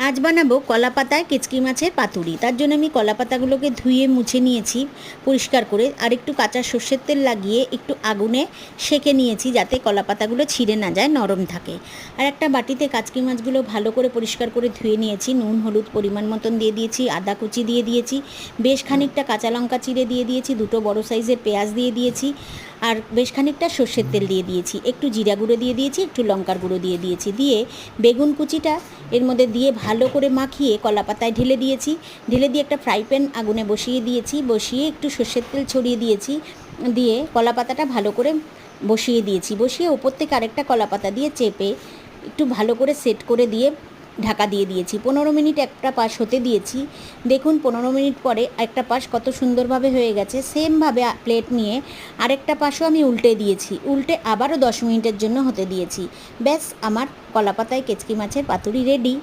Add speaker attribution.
Speaker 1: আজ বানাবো কলা পাতায় কেচকি মাছের পাতুরি। তার জন্য আমি কলা পাতাগুলোকে ধুয়ে মুছে নিয়েছি পরিষ্কার করে, আর একটু কাঁচা সর্ষের তেল লাগিয়ে একটু আগুনে সেঁকে নিয়েছি যাতে কলা পাতাগুলো ছিঁড়ে না যায়, নরম থাকে। আর একটা বাটিতে কাচকি মাছগুলো ভালো করে পরিষ্কার করে ধুয়ে নিয়েছি, নুন হলুদ পরিমাণ মতন দিয়ে দিয়েছি, আদা কুচি দিয়ে দিয়েছি, বেশ খানিকটা কাঁচা লঙ্কা চিড়ে দিয়ে দিয়েছি, দুটো বড় সাইজের পেঁয়াজ দিয়ে দিয়েছি, আর বেশ খানিকটা সর্ষের তেল দিয়ে দিয়েছি, একটু জিরা গুঁড়ো দিয়ে দিয়েছি, একটু লঙ্কার গুঁড়ো দিয়ে দিয়েছি, দিয়ে বেগুন কুচিটা এর মধ্যে দিয়ে ভালো করে মাখিয়ে কলা পাতায় ঢেলে দিয়েছি। ঢেলে দিয়ে একটা ফ্রাই প্যান আগুনে বসিয়ে দিয়েছি, বসিয়ে একটু সর্ষের তেল ছড়িয়ে দিয়েছি, দিয়ে কলা পাতাটা ভালো করে বসিয়ে দিয়েছি। বসিয়ে ওপর থেকে আরেকটা কলা পাতা দিয়ে চেপে একটু ভালো করে সেট করে দিয়ে ঢাকা দিয়ে দিয়েছি। 15 মিনিট একটা পাশ হতে দিয়েছি। দেখুন 15 মিনিট পরে একটা পাশ কত সুন্দরভাবে হয়ে গেছে। সেমভাবে প্লেট নিয়ে আরেকটা পাশও আমি উল্টে দিয়েছি, উল্টে আবারও 10 মিনিটের জন্য হতে দিয়েছি। ব্যাস, আমার কলা পাতায় কেচকি মাছের পাতুরি রেডি।